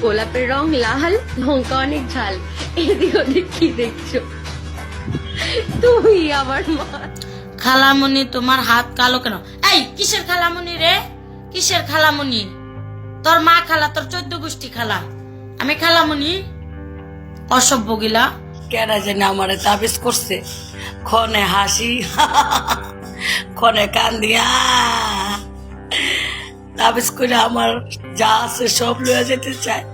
গোলাপের রং লাল, লঙ্কা অনেক ঝাল, এদিক ওদিক কি দেখছো? তুই আমার মা। খালামণি তোমার হাত কালো কেন? এই কিসের খালামণি রে? কিসের খালামণি? তোর মা খালা, তোর 14 গোষ্ঠী খালা, আমি খালামণি? অসভ্য গিলা। কেনা জানি আমারে তাবিজ করছে, ক্ষণে হাসি ক্ষণে কান্দিয়া তাবিজ করে আমার যা আছে সব লইয়া যেতে চায়।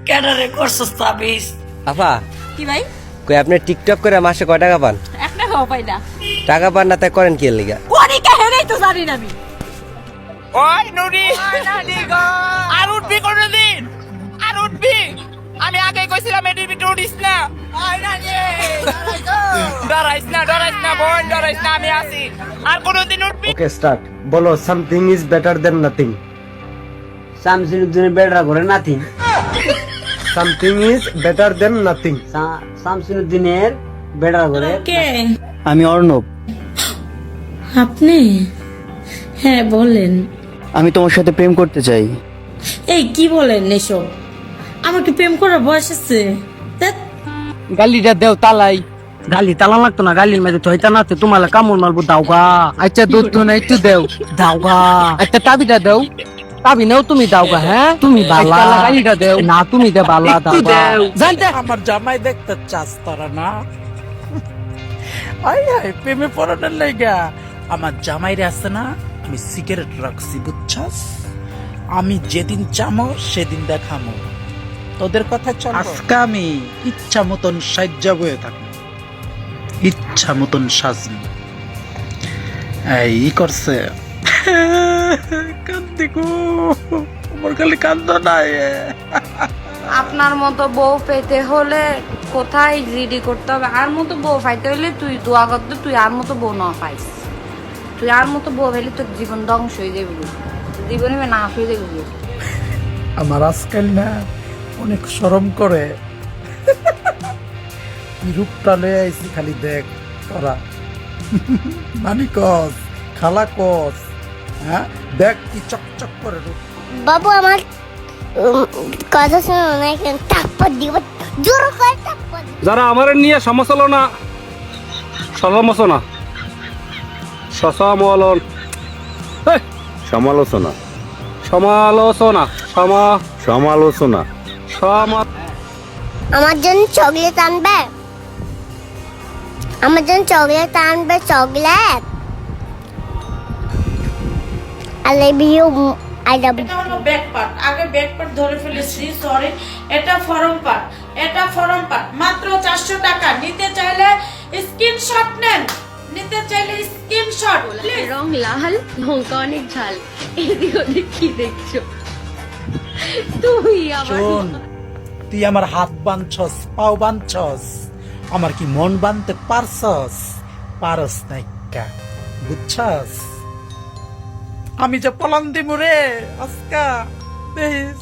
কেনারে করছস তাবিজ? আপা কি ভাই? কই আপনি টিকটক করে মাসে কয় টাকা পান? 1 টাকাও পাই না। টাকা পান না তাই করেন কি এর লিগা? কোনি কাহিনী তো জানি না আমি। ওই নুরি আর উঠবি কোনদিন? আর উঠবি? আমি আগে কইছিলাম এটির ভিতরে উঠিস না। ডরাইস না বোন, ডরাইস না, আমি আছি। আর কোনদিন উঠবি? Okay start. বলো something is better than nothing. শামসুদ্দিনের বেড়া করে nothing. Something is better than nothing. শামসুদ্দিনের বেড়া করে। কে আমি অর্ণব। আপনি? হ্যাঁ বলেন। আমি তোমার সাথে প্রেম করতে চাই। এই কি বলেন এসব? আমার কি প্রেম করার বয়স আছে? ধ্যাৎ। গালিটা দেও তালাই। গালি তালা লাগতো না, গালির মধ্যে থইতা না তোমার কামড় মারবো। দাওগা আচ্ছা দুধ তো না একটু দেও। দাওগা একটা তাবিটা দেও। তাবি নাও তুমি দাওগা। হ্যাঁ তুমি বালা। একটা গালিটা দেও। না তুমি দে বালা দাওগা। জানতে আমার জামাই দেখতে চাস তোরা না? আয় আয় প্রেমে পড়ানোর লাইগা আমার জামাইরে আছে না, আমি সিগারেট রাখছি বুঝছাস? আমি যেদিন চামো সেদিন দেখামো। তোদের কথা চল। আজকে আমি ইচ্ছা মতন সাজ্জা বয়ে থাকবো, ইচ্ছা মতন সাজবো। এই করছে কান্দি গো, আমার খালি কান্দ নাই। আপনার মতো বউ পেতে হলে কোথায় জিডি করতে হবে? আর মতো বউ পাইতে হলে তুই দোয়া করতে, তুই আর মতো বউ না পাইস। তুই আর মতো বউ পেলে তোর জীবন ধ্বংস হয়ে যাবে, জীবনে না হয়ে যাবে। আমার আজকাল না অনেক শরম করে, রূপটা লয়ে আইছি খালি দেখ তোরা। নানি কস, খালা কস, হ্যাঁ দেখ কি চকচক করে রূপ। বাবু আমার কথা শোনো না, এখানে টাপ্পর দিব, জোর করে টাপ্পর। যারা আমার নিয়ে সমালোচনা সমালোচনা সমালোচনা সমালোচনা সমালোচনা সমালোচনা আমার জন্য চকলেট আনবে? আমার জন্য চকলেট আনবে? Chocolate I love you. I love you. এটা হলো ব্যাক পার্ট, আগে ব্যাক পার্ট ধরে ফেলেছি, সরি। এটা ফরম পার্ট, এটা ফরম পার্ট। মাত্র 400 টাকা। নিতে চাইলে স্ক্রিনশট নেন, নিতে চাইলে স্ক্রিনশট। গোলাপের রং লাল, লঙ্কা অনেক ঝাল, এদিক ওদিক কি দেখছো? তুই আমার শোন, মা। তুই আমার হাত বাঁধছস, পাও বাঁধছস, আমার কি মন বাঁধতে পারছস? পারস নাইকা, বুঝছস? আমি যে পলান দিমু রে আজকা, দেখিস